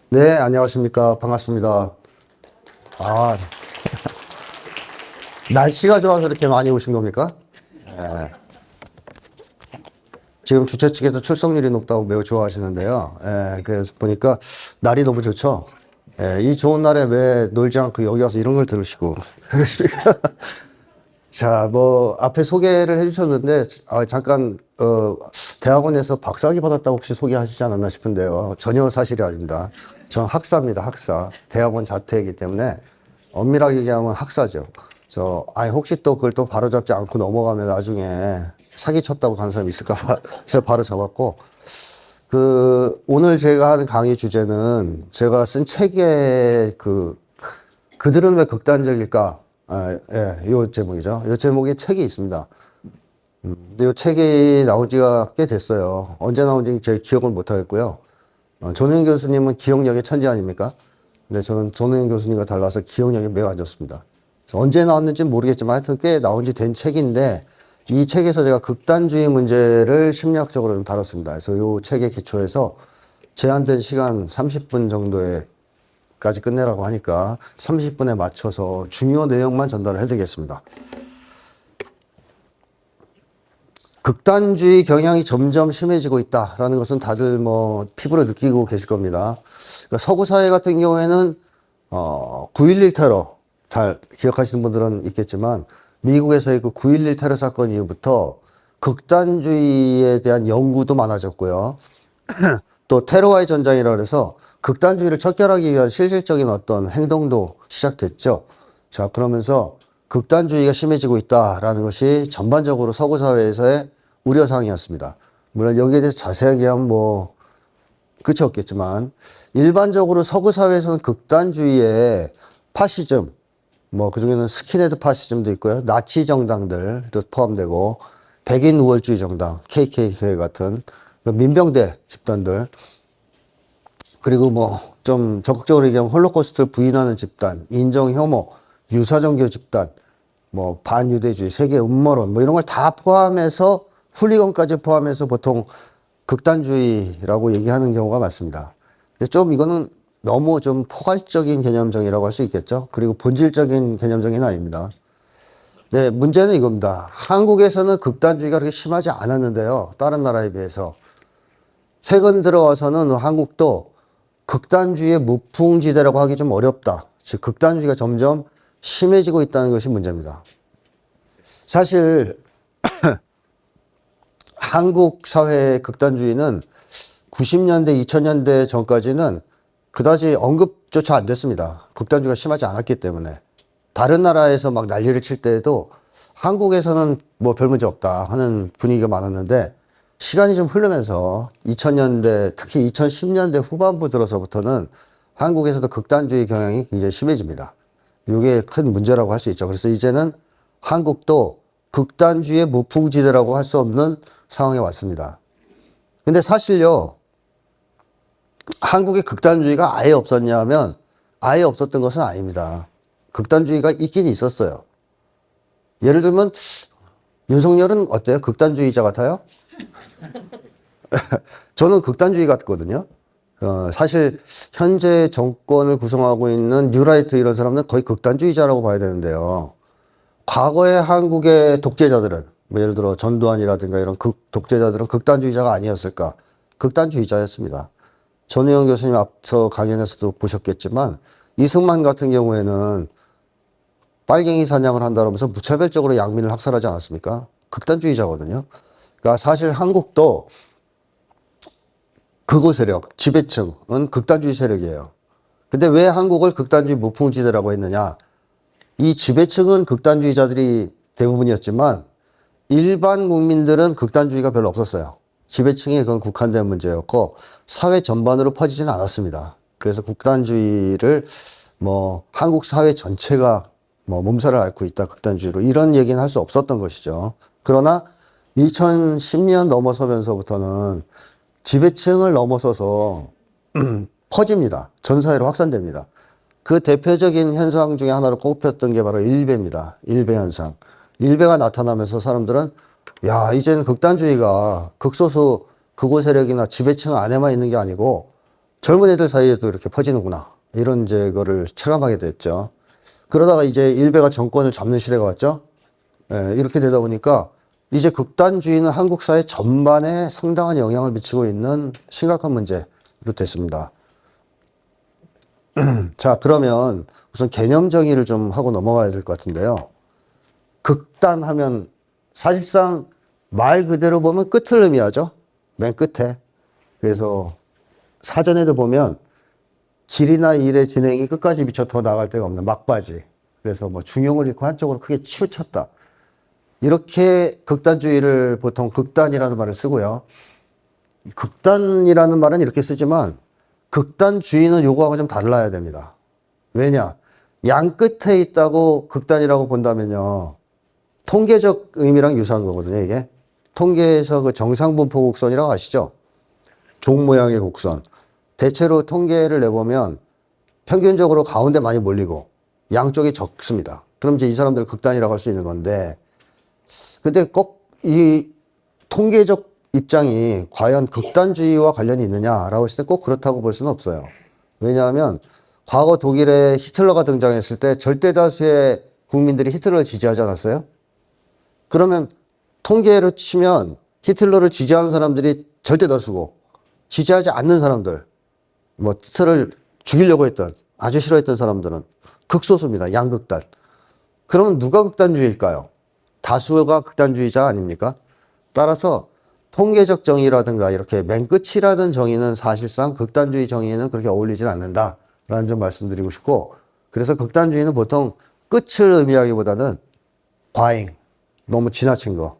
네, 안녕하십니까. 반갑습니다. 아, 날씨가 좋아서 이렇게 많이 오신 겁니까? 예. 지금 주최 측에서 출석률이 높다고 매우 좋아하시는데요. 예, 그래서 보니까 날이 너무 좋죠. 예, 이 좋은 날에 왜 놀지 않고 여기 와서 이런 걸 들으시고. 자, 뭐, 앞에 소개를 해주셨는데, 잠깐, 대학원에서 박사학위 받았다고 혹시 소개하시지 않았나 싶은데요. 전혀 사실이 아닙니다. 전 학사입니다, 학사. 대학원 자퇴이기 때문에, 엄밀하게 얘기하면 학사죠. 혹시 또 그걸 또 바로잡지 않고 넘어가면 나중에 사기쳤다고 가는 사람이 있을까봐 제가 바로 잡았고, 오늘 제가 하는 강의 주제는 제가 쓴 책의 그들은 왜 극단적일까? 예, 요 제목이죠. 요 제목에 책이 있습니다. 근데 요 책이 나온 지가 꽤 됐어요. 언제 나온지 제 기억을 못 하겠고요. 전우영 교수님은 기억력의 천재 아닙니까? 근데 저는 전우영 교수님과 달라서 기억력이 매우 안 좋습니다. 그래서 언제 나왔는지는 모르겠지만 하여튼 꽤 나온 지 된 책인데 이 책에서 제가 극단주의 문제를 심리학적으로 좀 다뤘습니다. 그래서 요 책의 기초에서 제한된 시간 30분 정도에 까지 끝내라고 하니까 30분에 맞춰서 중요 내용만 전달을 해드리겠습니다. 극단주의 경향이 점점 심해지고 있다라는 것은 다들 뭐 피부로 느끼고 계실 겁니다. 그러니까 서구 사회 같은 경우에는 9.11 테러 잘 기억하시는 분들은 있겠지만 미국에서의 그 9.11 테러 사건 이후부터 극단주의에 대한 연구도 많아졌고요. 또 테러와의 전장이라 그래서 극단주의를 척결하기 위한 실질적인 어떤 행동도 시작됐죠. 자, 그러면서 극단주의가 심해지고 있다라는 것이 전반적으로 서구 사회에서의 우려사항이었습니다. 물론 여기에 대해서 자세하게 하면 뭐 끝이 없겠지만 일반적으로 서구 사회에서는 극단주의에 파시즘, 뭐 그중에는 스킨헤드 파시즘도 있고요. 나치 정당들도 포함되고 백인 우월주의 정당, KKK 같은 민병대 집단들, 그리고 뭐 좀 적극적으로 얘기하면 홀로코스트를 부인하는 집단, 인정 혐오, 유사종교 집단, 뭐 반유대주의, 세계 음모론 뭐 이런 걸 다 포함해서 훌리건까지 포함해서 보통 극단주의라고 얘기하는 경우가 많습니다. 근데 좀 이거는 너무 좀 포괄적인 개념정의라고 할 수 있겠죠. 그리고 본질적인 개념정의는 아닙니다. 네, 문제는 이겁니다. 한국에서는 극단주의가 그렇게 심하지 않았는데요. 다른 나라에 비해서. 최근 들어와서는 한국도 극단주의의 무풍지대라고 하기 좀 어렵다. 즉, 극단주의가 점점 심해지고 있다는 것이 문제입니다. 사실, 한국 사회의 극단주의는 90년대, 2000년대 전까지는 그다지 언급조차 안 됐습니다. 극단주의가 심하지 않았기 때문에. 다른 나라에서 막 난리를 칠 때에도 한국에서는 뭐 별 문제 없다 하는 분위기가 많았는데 시간이 좀 흐르면서 2000년대, 특히 2010년대 후반부 들어서부터는 한국에서도 극단주의 경향이 굉장히 심해집니다. 이게 큰 문제라고 할 수 있죠. 그래서 이제는 한국도 극단주의의 무풍지대라고 할 수 없는 상황에 왔습니다. 근데 사실요, 한국에 극단주의가 아예 없었냐 하면 아예 없었던 것은 아닙니다. 극단주의가 있긴 있었어요. 예를 들면 윤석열은 어때요? 극단주의자 같아요? 저는 극단주의 같거든요. 사실 현재 정권을 구성하고 있는 뉴라이트 이런 사람들은 거의 극단주의자라고 봐야 되는데요. 과거의 한국의 독재자들은 뭐 예를 들어 전두환이라든가 이런 독재자들은 극단주의자가 아니었을까? 극단주의자였습니다. 전우영 교수님 앞서 강연에서도 보셨겠지만 이승만 같은 경우에는 빨갱이 사냥을 한다면서 무차별적으로 양민을 학살하지 않았습니까? 극단주의자거든요. 그러니까 사실 한국도 극우 세력, 지배층은 극단주의 세력이에요. 근데 왜 한국을 극단주의 무풍지대라고 했느냐? 이 지배층은 극단주의자들이 대부분이었지만 일반 국민들은 극단주의가 별로 없었어요. 지배층에 그건 국한된 문제였고 사회 전반으로 퍼지지는 않았습니다. 그래서 극단주의를 뭐 한국 사회 전체가 뭐 몸살을 앓고 있다 극단주의로 이런 얘기는 할 수 없었던 것이죠. 그러나 2010년 넘어서면서부터는 지배층을 넘어서서 퍼집니다. 전 사회로 확산됩니다. 그 대표적인 현상 중에 하나로 꼽혔던 게 바로 일베입니다. 일베 현상. 일베가 나타나면서 사람들은 야, 이제는 극단주의가 극소수 극우 세력이나 지배층 안에만 있는 게 아니고 젊은 애들 사이에도 이렇게 퍼지는구나. 이런 이제 거를 체감하게 됐죠. 그러다가 이제 일베가 정권을 잡는 시대가 왔죠. 예, 이렇게 되다 보니까 이제 극단주의는 한국 사회 전반에 상당한 영향을 미치고 있는 심각한 문제로 됐습니다. 자, 그러면 우선 개념 정의를 좀 하고 넘어가야 될 것 같은데요. 극단하면 사실상 말 그대로 보면 끝을 의미하죠. 맨 끝에. 그래서 사전에도 보면 길이나 일의 진행이 끝까지 미쳐 더 나갈 데가 없는 막바지. 그래서 뭐 중용을 잃고 한쪽으로 크게 치우쳤다. 이렇게 극단주의를 보통 극단이라는 말을 쓰고요. 극단이라는 말은 이렇게 쓰지만 극단주의는 요거하고 좀 달라야 됩니다. 왜냐? 양 끝에 있다고 극단이라고 본다면요. 통계적 의미랑 유사한 거거든요, 이게. 통계에서 그 정상분포 곡선이라고 아시죠? 종 모양의 곡선. 대체로 통계를 내보면 평균적으로 가운데 많이 몰리고 양쪽이 적습니다. 그럼 이제 이 사람들을 극단이라고 할 수 있는 건데, 근데 꼭 이 통계적 입장이 과연 극단주의와 관련이 있느냐라고 했을 때 꼭 그렇다고 볼 수는 없어요. 왜냐하면 과거 독일에 히틀러가 등장했을 때 절대 다수의 국민들이 히틀러를 지지하지 않았어요? 그러면 통계로 치면 히틀러를 지지하는 사람들이 절대 다수고 지지하지 않는 사람들, 뭐 히틀러를 죽이려고 했던 아주 싫어했던 사람들은 극소수입니다. 양극단. 그러면 누가 극단주의일까요? 다수가 극단주의자 아닙니까? 따라서 통계적 정의라든가 이렇게 맨 끝이라는 정의는 사실상 극단주의 정의에는 그렇게 어울리진 않는다라는 점 말씀드리고 싶고, 그래서 극단주의는 보통 끝을 의미하기보다는 과잉, 너무 지나친 거,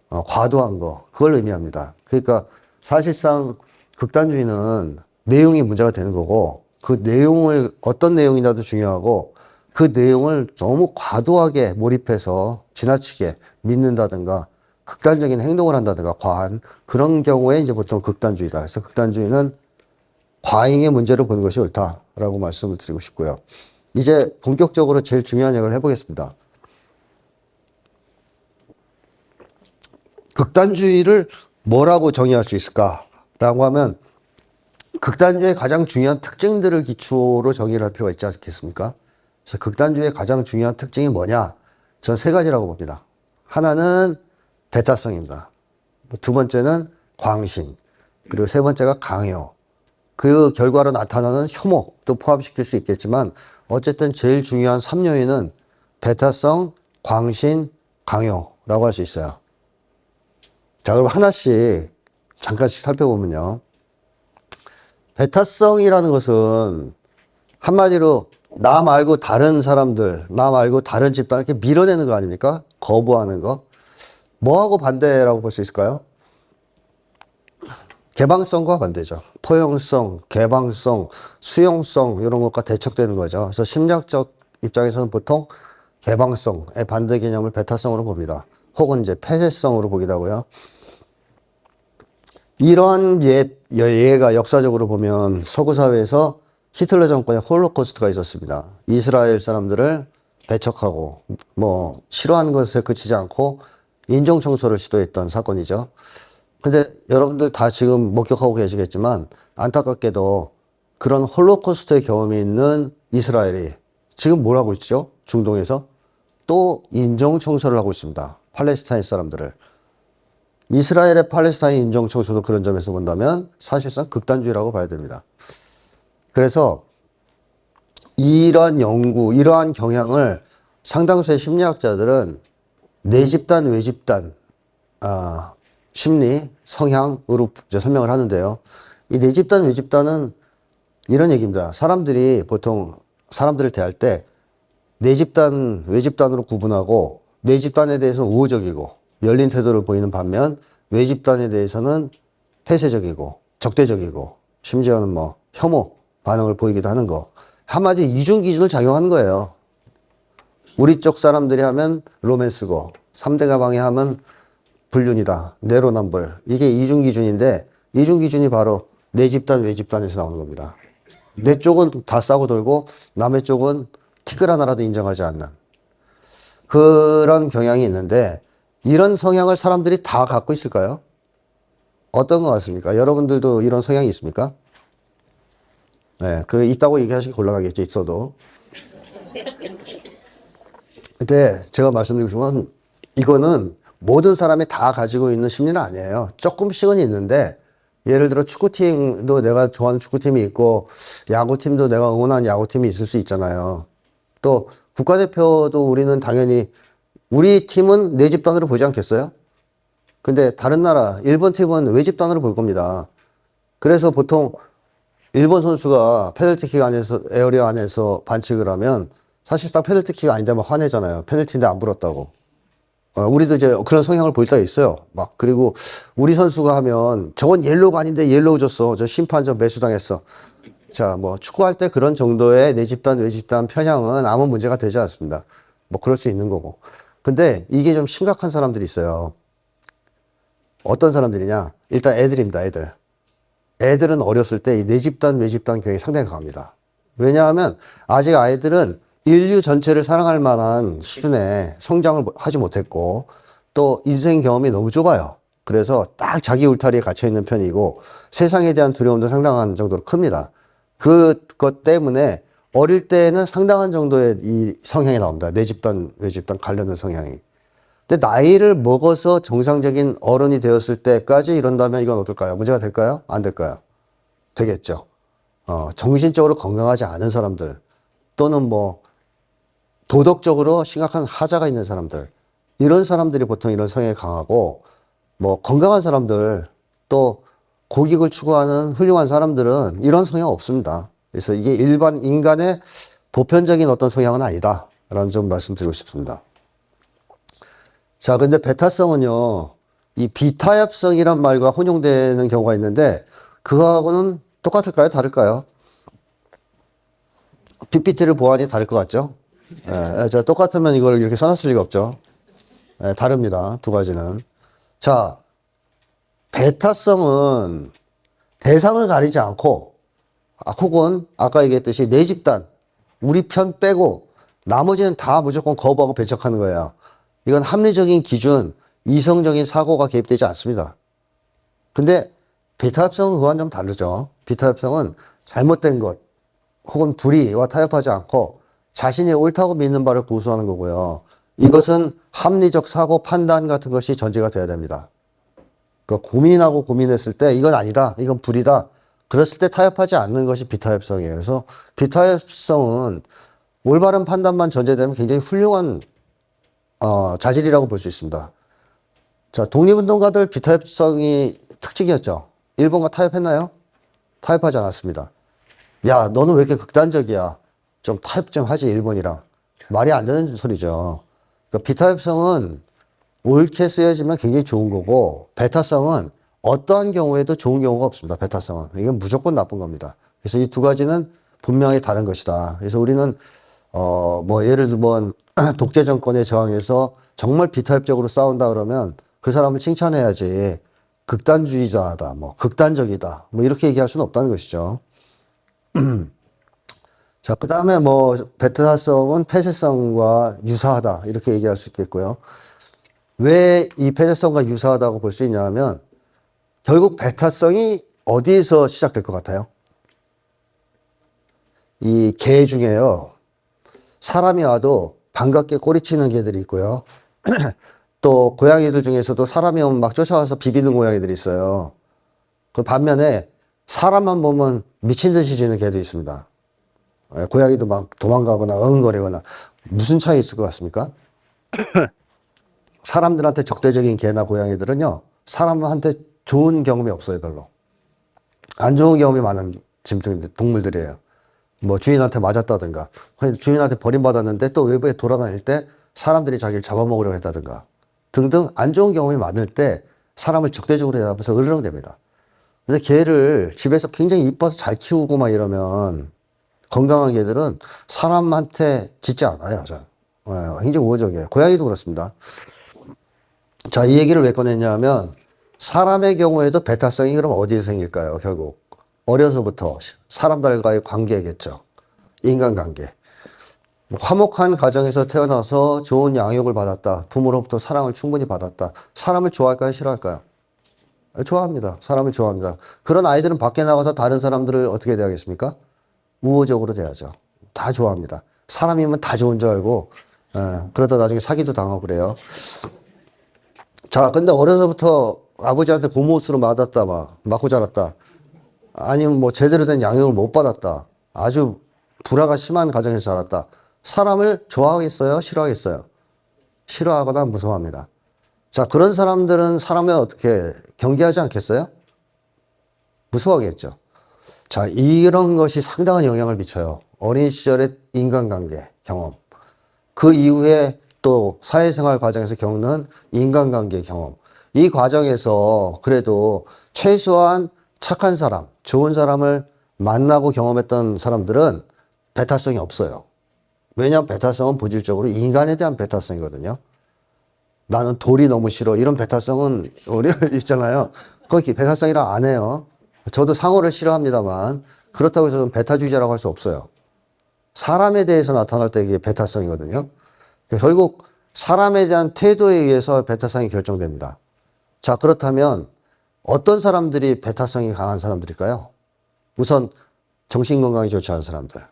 과도한 거, 그걸 의미합니다. 그러니까 사실상 극단주의는 내용이 문제가 되는 거고, 그 내용을 어떤 내용이냐도 중요하고, 그 내용을 너무 과도하게 몰입해서 지나치게 믿는다든가 극단적인 행동을 한다든가 과한 그런 경우에 이제 보통 극단주의다. 그래서 극단주의는 과잉의 문제를 보는 것이 옳다라고 말씀을 드리고 싶고요. 이제 본격적으로 제일 중요한 얘기를 해보겠습니다. 극단주의를 뭐라고 정의할 수 있을까라고 하면 극단주의의 가장 중요한 특징들을 기초로 정의를 할 필요가 있지 않겠습니까? 그래서 극단주의의 가장 중요한 특징이 뭐냐? 전 세 가지라고 봅니다. 하나는 배타성입니다. 두 번째는 광신, 그리고 세 번째가 강요. 그 결과로 나타나는 혐오도 포함시킬 수 있겠지만 어쨌든 제일 중요한 3요인은 배타성, 광신, 강요라고 할 수 있어요. 자, 그럼 하나씩 잠깐씩 살펴보면요. 배타성이라는 것은 한마디로 나 말고 다른 사람들, 나 말고 다른 집단을 이렇게 밀어내는 거 아닙니까? 거부하는 거. 뭐하고 반대라고 볼 수 있을까요? 개방성과 반대죠. 포용성, 개방성, 수용성 이런 것과 대척되는 거죠. 그래서 심리학적 입장에서는 보통 개방성의 반대 개념을 배타성으로 봅니다. 혹은 이제 폐쇄성으로 보기도 하고요. 이러한 예가 역사적으로 보면 서구 사회에서 히틀러 정권의 홀로코스트가 있었습니다. 이스라엘 사람들을 배척하고 뭐 싫어하는 것에 그치지 않고 인종 청소를 시도했던 사건이죠. 근데 여러분들 다 지금 목격하고 계시겠지만 안타깝게도 그런 홀로코스트의 경험이 있는 이스라엘이 지금 뭘 하고 있죠? 중동에서 또 인종 청소를 하고 있습니다. 팔레스타인 사람들을. 이스라엘의 팔레스타인 인종 청소도 그런 점에서 본다면 사실상 극단주의라고 봐야 됩니다. 그래서 이러한 연구, 이러한 경향을 상당수의 심리학자들은 내집단, 외집단, 심리, 성향으로 이제 설명을 하는데요. 이 내집단, 외집단은 이런 얘기입니다. 사람들이 보통 사람들을 대할 때 내집단, 외집단으로 구분하고 내집단에 대해서는 우호적이고 열린 태도를 보이는 반면 외집단에 대해서는 폐쇄적이고 적대적이고 심지어는 뭐 혐오 반응을 보이기도 하는 거. 한마디 이중 기준을 작용하는 거예요. 우리 쪽 사람들이 하면 로맨스고 상대방이 하면 불륜이다. 내로남불. 이게 이중 기준인데 이중 기준이 바로 내 집단 외집단에서 나오는 겁니다. 내 쪽은 다 싸고 돌고 남의 쪽은 티끌 하나라도 인정하지 않는 그런 경향이 있는데 이런 성향을 사람들이 다 갖고 있을까요? 어떤 것 같습니까? 여러분들도 이런 성향이 있습니까? 네, 그 있다고 얘기하시기 곤란하겠죠, 있어도. 근데 제가 말씀드리고 싶은 건 이거는 모든 사람이 다 가지고 있는 심리는 아니에요. 조금씩은 있는데 예를 들어 축구팀도 내가 좋아하는 축구팀이 있고 야구팀도 내가 응원하는 야구팀이 있을 수 있잖아요. 또 국가대표도 우리는 당연히 우리 팀은 내 집단으로 보지 않겠어요? 근데 다른 나라 일본 팀은 외 집단으로 볼 겁니다. 그래서 보통 일본 선수가 페널티킥 안에서 에어리어 안에서 반칙을 하면 사실상 페널티킥 아닌데 막 화내잖아요. 페널티인데 안 불었다고. 우리도 이제 그런 성향을 보일 때가 있어요. 막 그리고 우리 선수가 하면 저건 옐로우가 아닌데 옐로우 줬어. 저 심판 저 매수당했어. 자, 뭐 축구할 때 그런 정도의 내 집단 외 집단 편향은 아무 문제가 되지 않습니다. 뭐 그럴 수 있는 거고. 근데 이게 좀 심각한 사람들이 있어요. 어떤 사람들이냐? 일단 애들입니다. 애들. 애들은 어렸을 때 내 집단 외 집단 경향이 상당히 강합니다. 왜냐하면 아직 아이들은 인류 전체를 사랑할 만한 수준의 성장을 하지 못했고 또 인생 경험이 너무 좁아요. 그래서 딱 자기 울타리에 갇혀 있는 편이고 세상에 대한 두려움도 상당한 정도로 큽니다. 그것 때문에 어릴 때는 상당한 정도의 이 성향이 나옵니다. 내 집단, 외 집단 관련된 성향이. 근데 나이를 먹어서 정상적인 어른이 되었을 때까지 이런다면 이건 어떨까요? 문제가 될까요? 안 될까요? 되겠죠. 정신적으로 건강하지 않은 사람들 또는 뭐 도덕적으로 심각한 하자가 있는 사람들 이런 사람들이 보통 이런 성향이 강하고 뭐 건강한 사람들 또 고객을 추구하는 훌륭한 사람들은 이런 성향 없습니다. 그래서 이게 일반 인간의 보편적인 어떤 성향은 아니다 라는 점 말씀드리고 싶습니다. 자, 근데 베타성은요 이 비타협성이란 말과 혼용되는 경우가 있는데 그거하고는 똑같을까요? 다를까요? PPT를 보아하니 다를 것 같죠? 저 똑같으면 이걸 이렇게 써놨을 리가 없죠. 다릅니다. 두 가지는. 자, 베타성은 대상을 가리지 않고, 혹은 아까 얘기했듯이 내 집단, 우리 편 빼고, 나머지는 다 무조건 거부하고 배척하는 거예요. 이건 합리적인 기준, 이성적인 사고가 개입되지 않습니다. 근데 비타협성은 그와는 좀 다르죠. 비타협성은 잘못된 것, 혹은 불의와 타협하지 않고 자신이 옳다고 믿는 바를 고수하는 거고요. 이것은 합리적 사고 판단 같은 것이 전제가 돼야 됩니다. 그러니까 고민하고 고민했을 때 이건 아니다, 이건 불이다. 그랬을 때 타협하지 않는 것이 비타협성이에요. 그래서 비타협성은 올바른 판단만 전제되면 굉장히 훌륭한 자질이라고 볼 수 있습니다. 자, 독립운동가들 비타협성이 특징이었죠. 일본과 타협했나요? 타협하지 않았습니다. 야, 너는 왜 이렇게 극단적이야? 좀 타협 좀 하지, 일본이랑. 말이 안 되는 소리죠. 그러니까 비타협성은 옳게 쓰여지면 굉장히 좋은 거고, 베타성은 어떠한 경우에도 좋은 경우가 없습니다. 베타성은. 이건 무조건 나쁜 겁니다. 그래서 이 두 가지는 분명히 다른 것이다. 그래서 우리는, 뭐, 예를 들면, 독재 정권에 저항해서 정말 비타협적으로 싸운다 그러면 그 사람을 칭찬해야지 극단주의자다, 뭐, 극단적이다, 뭐, 이렇게 얘기할 수는 없다는 것이죠. 자, 그 다음에 뭐, 베타성은 폐쇄성과 유사하다. 이렇게 얘기할 수 있겠고요. 왜 이 폐쇄성과 유사하다고 볼 수 있냐 하면, 결국 베타성이 어디에서 시작될 것 같아요? 이 개 중에요. 사람이 와도 반갑게 꼬리치는 개들이 있고요. 또 고양이들 중에서도 사람이 오면 막 쫓아와서 비비는 고양이들이 있어요. 그 반면에 사람만 보면 미친 듯이 짖는 개도 있습니다. 고양이도 막 도망가거나 어흥거리거나 무슨 차이 있을 것 같습니까? 사람들한테 적대적인 개나 고양이들은요, 사람한테 좋은 경험이 없어요, 별로. 안 좋은 경험이 많은 동물들이에요. 뭐 주인한테 맞았다든가, 주인한테 버림받았는데 또 외부에 돌아다닐 때 사람들이 자기를 잡아먹으려고 했다든가 등등 안 좋은 경험이 많을 때 사람을 적대적으로 대하면서 으르렁댑니다. 근데 개를 집에서 굉장히 이뻐서 잘 키우고 막 이러면 건강한 개들은 사람한테 짖지 않아요. 굉장히 우호적이에요. 고양이도 그렇습니다. 자, 이 얘기를 왜 꺼냈냐 하면 사람의 경우에도 베타성이 그럼 어디에 생길까요? 결국 어려서부터 사람들과의 관계겠죠. 인간관계. 화목한 가정에서 태어나서 좋은 양육을 받았다. 부모로부터 사랑을 충분히 받았다. 사람을 좋아할까요? 싫어할까요? 좋아합니다. 사람을 좋아합니다. 그런 아이들은 밖에 나가서 다른 사람들을 어떻게 대하겠습니까? 우호적으로 돼야죠. 다 좋아합니다. 사람이면 다 좋은 줄 알고, 그러다 나중에 사기도 당하고 그래요. 자, 근데 어려서부터 아버지한테 고무옷으로 맞았다, 맞고 자랐다. 아니면 뭐 제대로 된 양육을 못 받았다. 아주 불화가 심한 가정에서 자랐다. 사람을 좋아하겠어요? 싫어하겠어요? 싫어하거나 무서워합니다. 자, 그런 사람들은 사람을 어떻게 경계하지 않겠어요? 무서워하겠죠. 자, 이런 것이 상당한 영향을 미쳐요. 어린 시절의 인간관계 경험. 그 이후에 또 사회생활 과정에서 겪는 인간관계 경험. 이 과정에서 그래도 최소한 착한 사람, 좋은 사람을 만나고 경험했던 사람들은 배타성이 없어요. 왜냐하면 배타성은 본질적으로 인간에 대한 배타성이거든요. 나는 돌이 너무 싫어. 이런 배타성은 우리 있잖아요. 거기 배타성이라 안 해요. 저도 상어를 싫어합니다만 그렇다고 해서 배타주의자라고 할 수 없어요. 사람에 대해서 나타날 때 이게 배타성이거든요. 결국 사람에 대한 태도에 의해서 배타성이 결정됩니다. 자, 그렇다면 어떤 사람들이 배타성이 강한 사람들일까요? 우선 정신건강이 좋지 않은 사람들.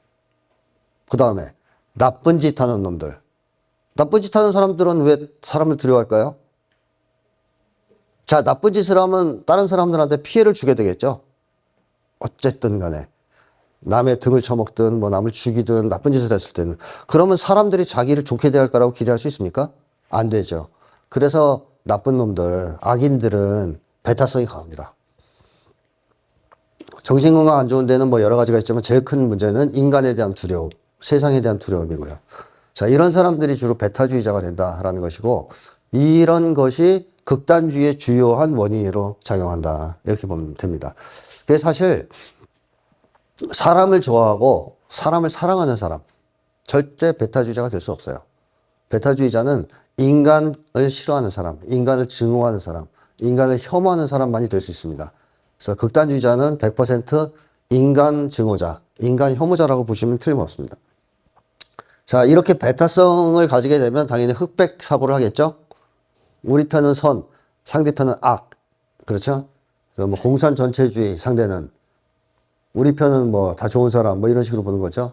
그 다음에 나쁜 짓 하는 놈들. 나쁜 짓 하는 사람들은 왜 사람을 두려워할까요? 자, 나쁜 짓을 하면 다른 사람들한테 피해를 주게 되겠죠? 어쨌든 간에. 남의 등을 쳐먹든 뭐 남을 죽이든 나쁜 짓을 했을 때는. 그러면 사람들이 자기를 좋게 대할 거라고 기대할 수 있습니까? 안 되죠. 그래서 나쁜 놈들, 악인들은 배타성이 강합니다. 정신건강 안 좋은 데는 뭐 여러 가지가 있지만 제일 큰 문제는 인간에 대한 두려움, 세상에 대한 두려움이고요. 자, 이런 사람들이 주로 배타주의자가 된다라는 것이고, 이런 것이 극단주의의 주요한 원인으로 작용한다. 이렇게 보면 됩니다. 그래서 사실 사람을 좋아하고 사람을 사랑하는 사람, 절대 배타주의자가 될 수 없어요. 배타주의자는 인간을 싫어하는 사람, 인간을 증오하는 사람, 인간을 혐오하는 사람만이 될 수 있습니다. 그래서 극단주의자는 100% 인간 증오자, 인간 혐오자라고 보시면 틀림없습니다. 자, 이렇게 배타성을 가지게 되면 당연히 흑백 사고를 하겠죠? 우리 편은 선, 상대편은 악. 그렇죠? 뭐 공산 전체주의 상대는 우리 편은 뭐 다 좋은 사람, 뭐 이런 식으로 보는 거죠.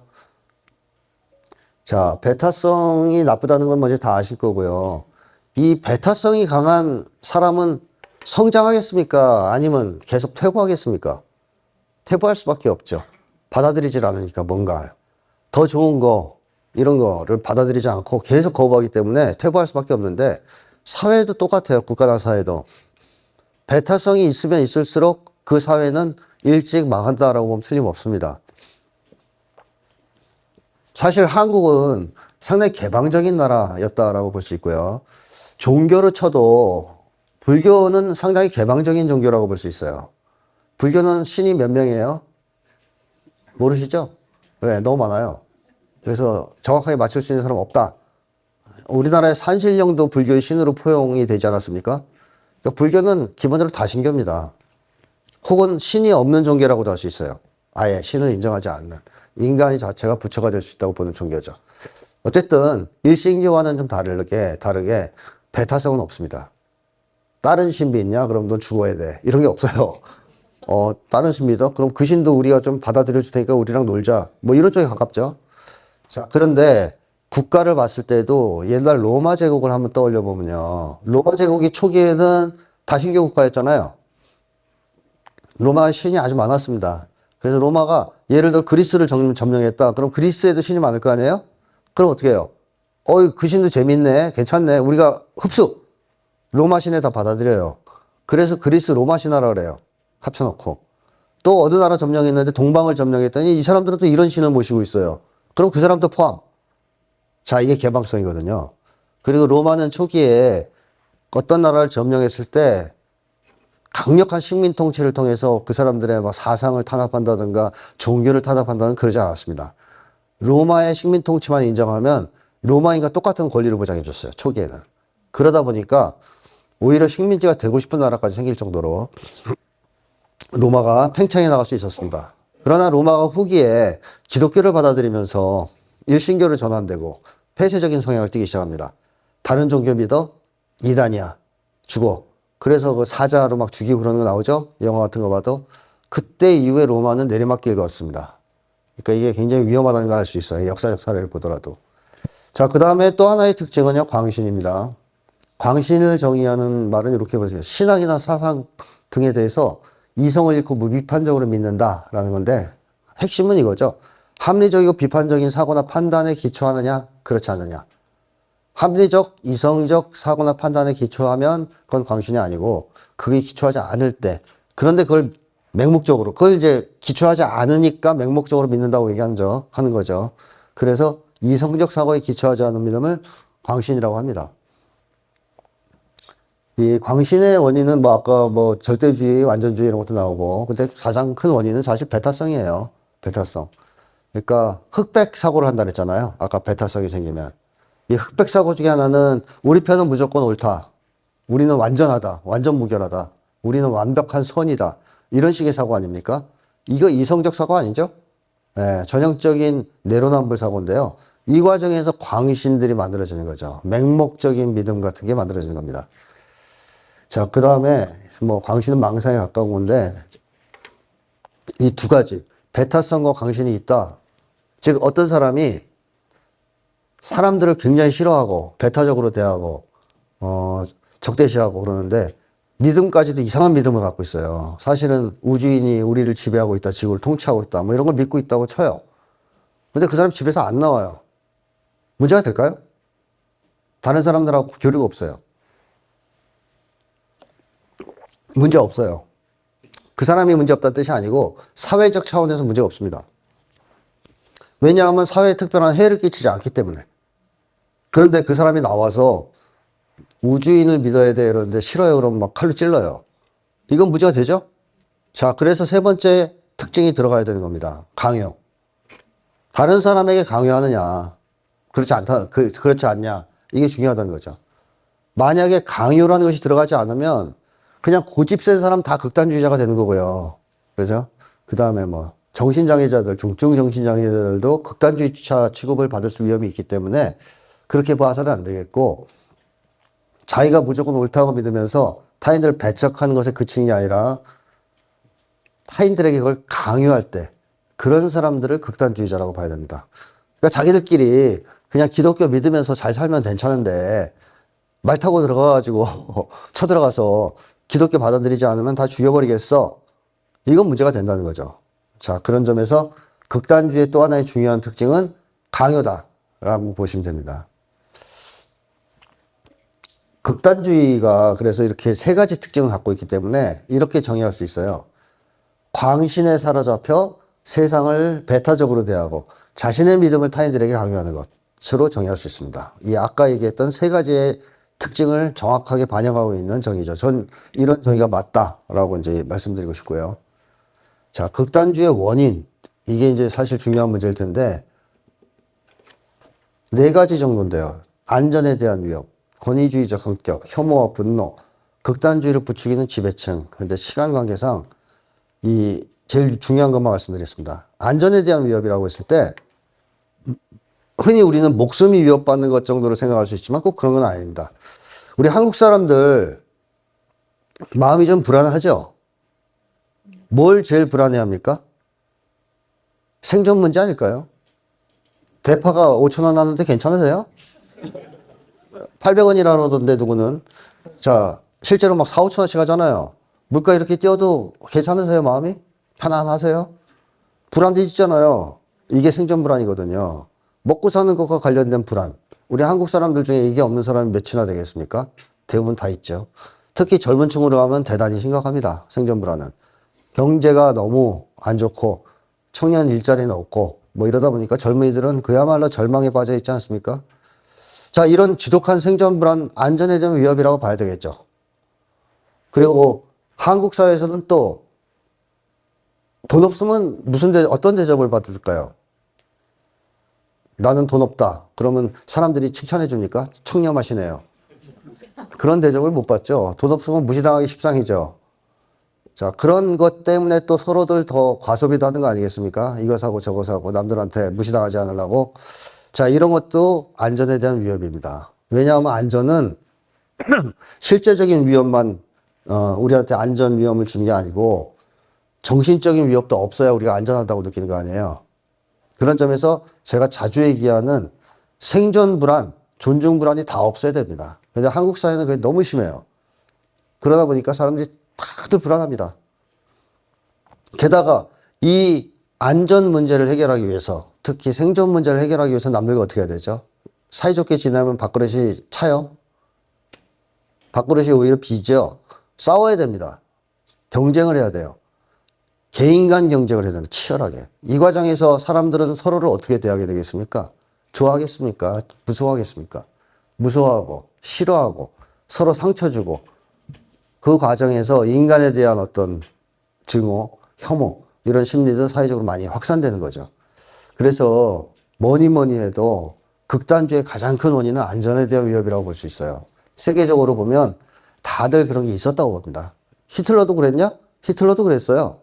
자, 배타성이 나쁘다는 건 먼저 다 아실 거고요. 이 배타성이 강한 사람은 성장하겠습니까? 아니면 계속 퇴보하겠습니까? 퇴보할 수밖에 없죠. 받아들이질 않으니까 뭔가 더 좋은 거, 이런 거를 받아들이지 않고 계속 거부하기 때문에 퇴보할 수밖에 없는데, 사회도 똑같아요. 국가나 사회도. 배타성이 있으면 있을수록 그 사회는 일찍 망한다라고 보면 틀림없습니다. 사실 한국은 상당히 개방적인 나라였다라고 볼 수 있고요. 종교로 쳐도 불교는 상당히 개방적인 종교라고 볼 수 있어요. 불교는 신이 몇 명이에요? 모르시죠? 왜? 너무 많아요. 그래서 정확하게 맞출 수 있는 사람 없다. 우리나라의 산신령도 불교의 신으로 포용이 되지 않았습니까? 그러니까 불교는 기본적으로 다신교입니다. 혹은 신이 없는 종교라고도 할 수 있어요. 아예 신을 인정하지 않는. 인간이 자체가 부처가 될 수 있다고 보는 종교죠. 어쨌든 일신교와는 좀 다르게 배타성은 없습니다. 다른 신 믿냐? 그럼 넌 죽어야 돼. 이런 게 없어요. 다른 신 믿어? 그럼 그 신도 우리가 좀 받아들여 줄 테니까 우리랑 놀자. 뭐 이런 쪽에 가깝죠. 자, 그런데 국가를 봤을 때도 옛날 로마 제국을 한번 떠올려 보면요. 로마 제국이 초기에는 다신교 국가였잖아요. 로마의 신이 아주 많았습니다. 그래서 로마가 예를 들어 그리스를 점령했다. 그럼 그리스에도 신이 많을 거 아니에요? 그럼 어떻게 해요? 그 신도 재밌네. 괜찮네. 우리가 흡수. 로마 신에 다 받아들여요. 그래서 그리스 로마 신화라 그래요. 합쳐놓고. 또 어느 나라 점령했는데 동방을 점령했더니 이 사람들은 또 이런 신을 모시고 있어요. 그럼 그 사람도 포함. 자, 이게 개방성이거든요. 그리고 로마는 초기에 어떤 나라를 점령했을 때 강력한 식민 통치를 통해서 그 사람들의 막 사상을 탄압한다든가 종교를 탄압한다는 그러지 않았습니다. 로마의 식민 통치만 인정하면 로마인과 똑같은 권리를 보장해 줬어요. 초기에는. 그러다 보니까 오히려 식민지가 되고 싶은 나라까지 생길 정도로 로마가 팽창해 나갈 수 있었습니다. 그러나 로마가 후기에 기독교를 받아들이면서 일신교를 전환되고 폐쇄적인 성향을 띠기 시작합니다. 다른 종교 믿어? 이단이야. 죽어. 그래서 그 사자로 막 죽이고 그러는 거 나오죠? 영화 같은 거 봐도. 그때 이후에 로마는 내리막길 걸었습니다. 그러니까 이게 굉장히 위험하다는 걸 알 수 있어요. 역사적 사례를 보더라도. 자, 그 다음에 또 하나의 특징은요, 광신입니다. 광신을 정의하는 말은 이렇게 보세요. 신앙이나 사상 등에 대해서 이성을 잃고 무비판적으로 믿는다라는 건데, 핵심은 이거죠. 합리적이고 비판적인 사고나 판단에 기초하느냐, 그렇지 않느냐. 합리적, 이성적 사고나 판단에 기초하면 그건 광신이 아니고, 그게 기초하지 않을 때, 그런데 그걸 맹목적으로, 그걸 이제 기초하지 않으니까 맹목적으로 믿는다고 하는 거죠. 그래서 이성적 사고에 기초하지 않은 믿음을 광신이라고 합니다. 이 광신의 원인은 뭐 아까 뭐 절대주의, 완전주의 이런 것도 나오고, 근데 가장 큰 원인은 사실 배타성이에요. 배타성. 그러니까 흑백 사고를 한다 그랬잖아요. 아까 배타성이 생기면. 이 흑백 사고 중에 하나는 우리 편은 무조건 옳다. 우리는 완전하다. 완전 무결하다. 우리는 완벽한 선이다. 이런 식의 사고 아닙니까? 이거 이성적 사고 아니죠? 예, 전형적인 내로남불 사고인데요. 이 과정에서 광신들이 만들어지는 거죠. 맹목적인 믿음 같은 게 만들어지는 겁니다. 자, 그 다음에 뭐 광신은 망상에 가까운 건데 이 두 가지 배타성과 광신이 있다. 즉 어떤 사람이 사람들을 굉장히 싫어하고 배타적으로 대하고 적대시하고 그러는데 믿음까지도 이상한 믿음을 갖고 있어요. 사실은 우주인이 우리를 지배하고 있다, 지구를 통치하고 있다, 뭐 이런 걸 믿고 있다고 쳐요. 근데 그 사람 집에서 안 나와요. 문제가 될까요? 다른 사람들하고 교류가 없어요. 문제 없어요. 그 사람이 문제 없다는 뜻이 아니고 사회적 차원에서 문제가 없습니다. 왜냐하면 사회에 특별한 해를 끼치지 않기 때문에. 그런데 그 사람이 나와서 우주인을 믿어야 돼 이러는데 싫어요 그러면 막 칼로 찔러요. 이건 문제가 되죠? 자, 그래서 세 번째 특징이 들어가야 되는 겁니다. 강요. 다른 사람에게 강요하느냐, 그렇지 않냐, 이게 중요하다는 거죠. 만약에 강요라는 것이 들어가지 않으면 그냥 고집 센 사람 다 극단주의자가 되는 거고요. 그죠? 그 다음에 뭐 정신장애자들, 중증 정신장애자들도 극단주의자 취급을 받을 위험이 있기 때문에 그렇게 봐서는 안 되겠고, 자기가 무조건 옳다고 믿으면서 타인들을 배척하는 것에 그치는 게 아니라 타인들에게 그걸 강요할 때 그런 사람들을 극단주의자라고 봐야 됩니다. 그러니까 자기들끼리 그냥 기독교 믿으면서 잘 살면 괜찮은데 말 타고 들어가가지고 쳐들어가서 기독교 받아들이지 않으면 다 죽여버리겠어. 이건 문제가 된다는 거죠. 자, 그런 점에서 극단주의의 또 하나의 중요한 특징은 강요다라고 보시면 됩니다. 극단주의가 그래서 이렇게 세 가지 특징을 갖고 있기 때문에 이렇게 정의할 수 있어요. 광신에 사로잡혀 세상을 배타적으로 대하고 자신의 믿음을 타인들에게 강요하는 것으로 정의할 수 있습니다. 이 아까 얘기했던 세 가지의 특징을 정확하게 반영하고 있는 정의죠. 전 이런 정의가 맞다라고 이제 말씀드리고 싶고요. 자, 극단주의의 원인. 이게 이제 사실 중요한 문제일 텐데, 네 가지 정도인데요. 안전에 대한 위협, 권위주의적 성격, 혐오와 분노, 극단주의를 부추기는 지배층. 근데 시간 관계상 이 제일 중요한 것만 말씀드리겠습니다. 안전에 대한 위협이라고 했을 때, 흔히 우리는 목숨이 위협받는 것 정도로 생각할 수 있지만 꼭 그런 건 아닙니다. 우리 한국 사람들 마음이 좀 불안하죠? 뭘 제일 불안해합니까? 생존 문제 아닐까요? 대파가 5,000원 하는데 괜찮으세요? 800원이라던데 누구는. 자, 실제로 막 4, 5,000원씩 하잖아요. 물가 이렇게 뛰어도 괜찮으세요? 마음이? 편안하세요? 불안해지잖아요. 이게 생존 불안이거든요. 먹고 사는 것과 관련된 불안. 우리 한국 사람들 중에 이게 없는 사람이 몇이나 되겠습니까? 대부분 다 있죠. 특히 젊은 층으로 가면 대단히 심각합니다. 생존 불안은. 경제가 너무 안 좋고 청년 일자리는 없고 뭐 이러다 보니까 젊은이들은 그야말로 절망에 빠져 있지 않습니까? 자, 이런 지독한 생존 불안, 안전에 대한 위협이라고 봐야 되겠죠. 그리고 한국 사회에서는 또 돈 없으면 어떤 대접을 받을까요? 나는 돈 없다. 그러면 사람들이 칭찬해 줍니까? 청렴하시네요. 그런 대접을 못 받죠. 돈 없으면 무시당하기 십상이죠. 자, 그런 것 때문에 또 서로들 더 과소비도 하는 거 아니겠습니까? 이거 사고 저거 사고 남들한테 무시당하지 않으려고. 자, 이런 것도 안전에 대한 위협입니다. 왜냐하면 안전은 실제적인 위험만 우리한테 안전 위험을 주는 게 아니고 정신적인 위협도 없어야 우리가 안전하다고 느끼는 거 아니에요. 그런 점에서 제가 자주 얘기하는 생존 불안, 존중 불안이 다 없어야 됩니다. 근데 한국 사회는 그게 너무 심해요. 그러다 보니까 사람들이 다들 불안합니다. 게다가 이 안전 문제를 해결하기 위해서, 특히 생존 문제를 해결하기 위해서 남들과 어떻게 해야 되죠? 사이좋게 지내면 밥그릇이 차요? 밥그릇이 오히려 비죠? 싸워야 됩니다. 경쟁을 해야 돼요. 개인 간 경쟁을 해야 되는 치열하게. 이 과정에서 사람들은 서로를 어떻게 대하게 되겠습니까? 좋아하겠습니까? 무서워하겠습니까? 무서워하고, 싫어하고, 서로 상처 주고, 그 과정에서 인간에 대한 어떤 증오, 혐오, 이런 심리도 사회적으로 많이 확산되는 거죠. 그래서 뭐니 해도 극단주의 가장 큰 원인은 안전에 대한 위협이라고 볼 수 있어요. 세계적으로 보면 다들 그런 게 있었다고 봅니다. 히틀러도 그랬냐? 히틀러도 그랬어요.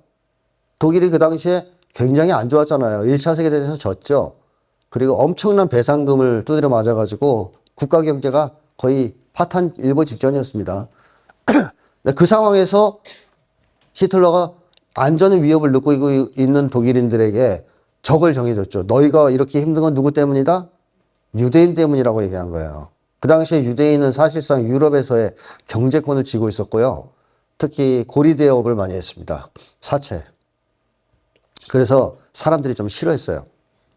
독일이 그 당시에 굉장히 안 좋았잖아요. 1차 세계대전에서 졌죠. 그리고 엄청난 배상금을 두드려 맞아가지고 국가 경제가 거의 파탄 일보 직전이었습니다. 그 상황에서 히틀러가 안전의 위협을 느끼고 있는 독일인들에게 적을 정해줬죠. 너희가 이렇게 힘든 건 누구 때문이다? 유대인 때문이라고 얘기한 거예요. 그 당시에 유대인은 사실상 유럽에서의 경제권을 쥐고 있었고요. 특히 고리대업을 많이 했습니다. 사채. 그래서 사람들이 좀 싫어했어요.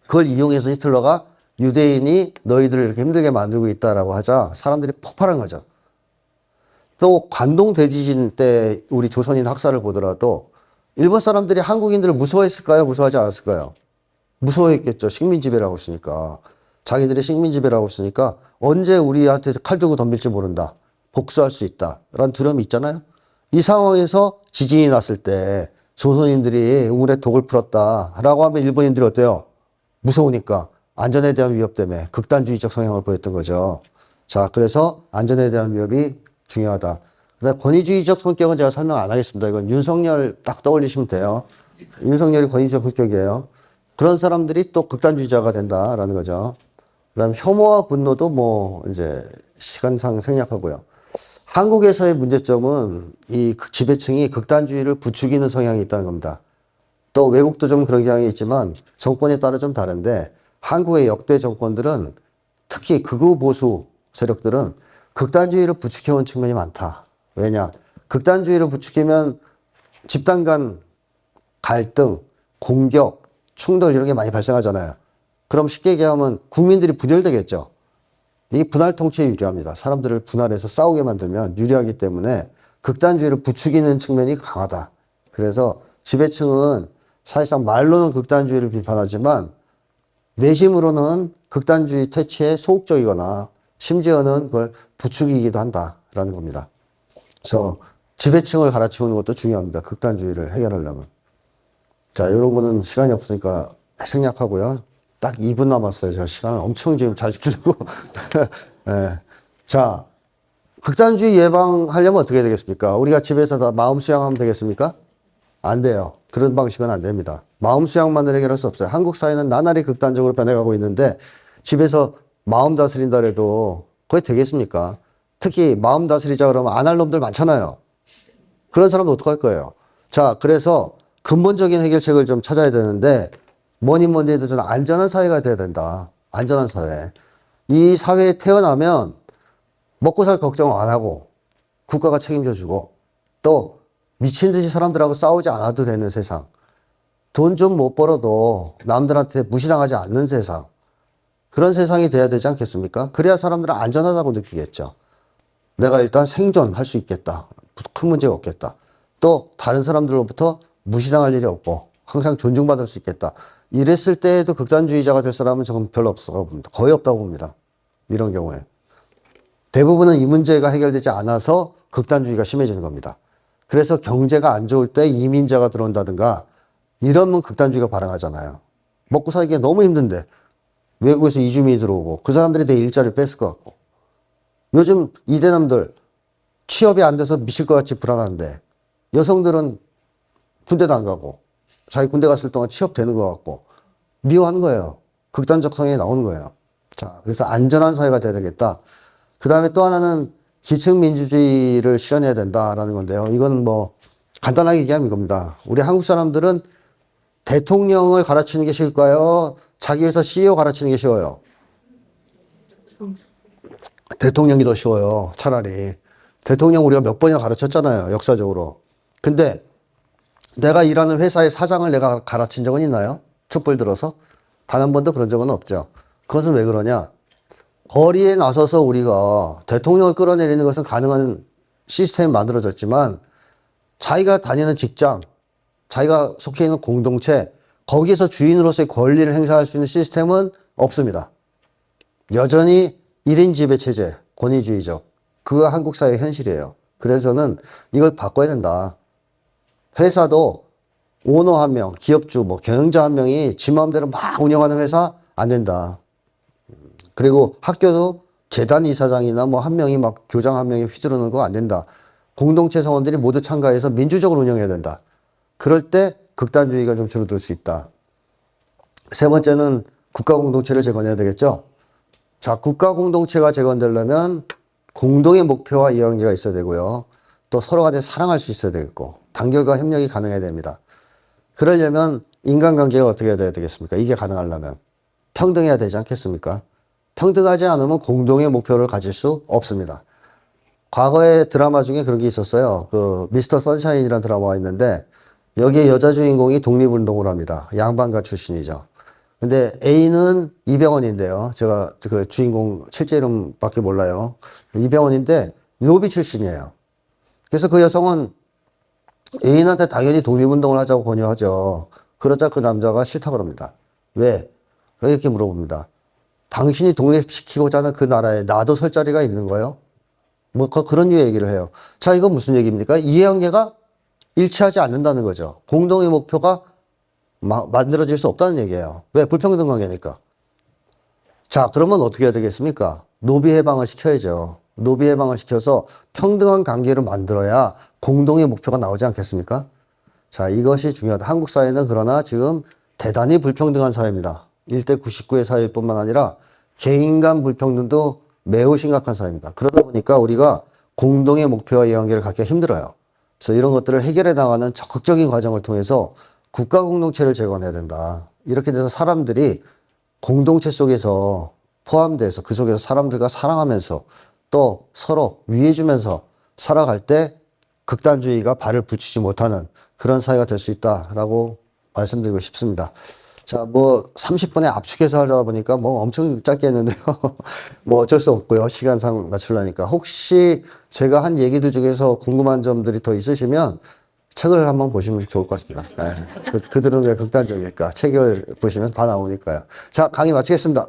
그걸 이용해서 히틀러가 유대인이 너희들을 이렇게 힘들게 만들고 있다라고 하자 사람들이 폭발한 거죠. 또 관동 대지진 때 우리 조선인 학살을 보더라도 일본 사람들이 한국인들을 무서워했을까요? 무서워하지 않았을까요? 무서워했겠죠. 식민지배라고 했으니까. 자기들이 식민지배라고 했으니까 언제 우리한테 칼 들고 덤빌지 모른다. 복수할 수 있다. 라는 두려움이 있잖아요. 이 상황에서 지진이 났을 때 조선인들이 우물에 독을 풀었다. 라고 하면 일본인들이 어때요? 무서우니까. 안전에 대한 위협 때문에 극단주의적 성향을 보였던 거죠. 자, 그래서 안전에 대한 위협이 중요하다. 그다음에 권위주의적 성격은 제가 설명 안 하겠습니다. 이건 윤석열 딱 떠올리시면 돼요. 윤석열이 권위주의적 성격이에요. 그런 사람들이 또 극단주의자가 된다라는 거죠. 그다음 혐오와 분노도 뭐 이제 시간상 생략하고요. 한국에서의 문제점은 이 지배층이 극단주의를 부추기는 성향이 있다는 겁니다. 또 외국도 좀 그런 경향이 있지만 정권에 따라 좀 다른데 한국의 역대 정권들은 특히 극우 보수 세력들은 극단주의를 부추겨온 측면이 많다. 왜냐? 극단주의를 부추기면 집단 간 갈등, 공격, 충돌 이런 게 많이 발생하잖아요. 그럼 쉽게 얘기하면 국민들이 분열되겠죠. 이게 분할 통치에 유리합니다. 사람들을 분할해서 싸우게 만들면 유리하기 때문에 극단주의를 부추기는 측면이 강하다. 그래서 지배층은 사실상 말로는 극단주의를 비판하지만 내심으로는 극단주의 퇴치에 소극적이거나 심지어는 그걸 부추기기도 한다라는 겁니다. 그래서 지배층을 갈아치우는 것도 중요합니다. 극단주의를 해결하려면. 자, 이런 거는 시간이 없으니까 생략하고요. 딱 2분 남았어요. 제가 시간을 엄청 지금 잘 지키려고. 네. 자, 극단주의 예방하려면 어떻게 되겠습니까? 우리가 집에서 다 마음 수양하면 되겠습니까? 안 돼요. 그런 방식은 안 됩니다. 마음 수양만으로 해결할 수 없어요. 한국 사회는 나날이 극단적으로 변해가고 있는데 집에서 마음 다스린다 해도 그게 되겠습니까? 특히 마음 다스리자 그러면 안 할 놈들 많잖아요. 그런 사람도 어떡할 거예요? 자, 그래서 근본적인 해결책을 좀 찾아야 되는데 뭐니 해도 저는 안전한 사회가 돼야 된다. 안전한 사회. 이 사회에 태어나면 먹고 살 걱정 안 하고 국가가 책임져 주고 또 미친 듯이 사람들하고 싸우지 않아도 되는 세상. 돈 좀 못 벌어도 남들한테 무시당하지 않는 세상. 그런 세상이 돼야 되지 않겠습니까? 그래야 사람들은 안전하다고 느끼겠죠. 내가 일단 생존할 수 있겠다. 큰 문제가 없겠다. 또 다른 사람들로부터 무시당할 일이 없고 항상 존중받을 수 있겠다. 이랬을 때에도 극단주의자가 될 사람은 저는 별로 없다고 봅니다. 거의 없다고 봅니다. 이런 경우에. 대부분은 이 문제가 해결되지 않아서 극단주의가 심해지는 겁니다. 그래서 경제가 안 좋을 때 이민자가 들어온다든가 이러면 극단주의가 발생하잖아요. 먹고 살기가 너무 힘든데 외국에서 이주민이 들어오고 그 사람들이 내 일자리를 뺏을 것 같고 요즘 이대남들 취업이 안 돼서 미칠 것 같이 불안한데 여성들은 군대도 안 가고 자기 군대 갔을 동안 취업되는 것 같고 미워하는 거예요. 극단적 성향이 나오는 거예요. 자, 그래서 안전한 사회가 돼야 되겠다. 그 다음에 또 하나는 기층민주주의를 실현해야 된다라는 건데요. 이건 뭐 간단하게 얘기하면 이겁니다. 우리 한국 사람들은 대통령을 갈아치우는 게 싫을까요? 자기 회사 CEO 가르치는 게 쉬워요? 대통령이 더 쉬워요. 차라리. 대통령 우리가 몇 번이나 가르쳤잖아요. 역사적으로. 근데 내가 일하는 회사의 사장을 내가 가르친 적은 있나요? 촛불 들어서? 단 한 번도 그런 적은 없죠. 그것은 왜 그러냐? 거리에 나서서 우리가 대통령을 끌어내리는 것은 가능한 시스템이 만들어졌지만 자기가 다니는 직장, 자기가 속해 있는 공동체, 거기에서 주인으로서의 권리를 행사할 수 있는 시스템은 없습니다. 여전히 1인 지배 체제, 권위주의적. 그가 한국 사회의 현실이에요. 그래서 저는 이걸 바꿔야 된다. 회사도 오너 한 명, 기업주, 뭐 경영자 한 명이 지 마음대로 막 운영하는 회사 안 된다. 그리고 학교도 재단 이사장이나 뭐 한 명이 막 교장 한 명이 휘두르는 거 안 된다. 공동체 성원들이 모두 참가해서 민주적으로 운영해야 된다. 그럴 때 극단주의가 좀 줄어들 수 있다. 세 번째는 국가 공동체를 재건해야 되겠죠. 자, 국가 공동체가 재건되려면 공동의 목표와 이해관계가 있어야 되고요. 또 서로 간에 사랑할 수 있어야 되겠고 단결과 협력이 가능해야 됩니다. 그러려면 인간관계가 어떻게 해야 되겠습니까? 이게 가능하려면 평등해야 되지 않겠습니까? 평등하지 않으면 공동의 목표를 가질 수 없습니다. 과거의 드라마 중에 그런 게 있었어요. 그 미스터 선샤인이라는 드라마가 있는데 여기에 여자 주인공이 독립운동을 합니다. 양반가 출신이죠. 근데 A는 이병헌인데요. 제가 그 주인공 실제 이름밖에 몰라요. 이병헌인데 노비 출신이에요. 그래서 그 여성은 애인한테 당연히 독립운동을 하자고 권유하죠. 그러자 그 남자가 싫다고 합니다. 왜? 왜 이렇게 물어봅니다. 당신이 독립시키고자 하는 그 나라에 나도 설 자리가 있는 거예요? 뭐 그런 류의 얘기를 해요. 자, 이건 무슨 얘기입니까? 이해관계가 일치하지 않는다는 거죠. 공동의 목표가 만들어질 수 없다는 얘기예요. 왜? 불평등 관계니까. 자, 그러면 어떻게 해야 되겠습니까? 노비 해방을 시켜야죠. 노비 해방을 시켜서 평등한 관계를 만들어야 공동의 목표가 나오지 않겠습니까? 자, 이것이 중요하다. 한국 사회는 그러나 지금 대단히 불평등한 사회입니다. 1대 99의 사회뿐만 아니라 개인 간 불평등도 매우 심각한 사회입니다. 그러다 보니까 우리가 공동의 목표와 이해관계를 갖기가 힘들어요. 그래서 이런 것들을 해결해 나가는 적극적인 과정을 통해서 국가 공동체를 재건해야 된다. 이렇게 돼서 사람들이 공동체 속에서 포함돼서 그 속에서 사람들과 사랑하면서 또 서로 위해주면서 살아갈 때 극단주의가 발을 붙이지 못하는 그런 사회가 될 수 있다라고 말씀드리고 싶습니다. 자, 뭐 30분에 압축해서 하려다 보니까 뭐 엄청 짧게 했는데요. 뭐 어쩔 수 없고요. 시간상 맞추려니까. 혹시 제가 한 얘기들 중에서 궁금한 점들이 더 있으시면 책을 한번 보시면 좋을 것 같습니다. 네. 그들은 왜 극단적일까? 책을 보시면 다 나오니까요. 자, 강의 마치겠습니다.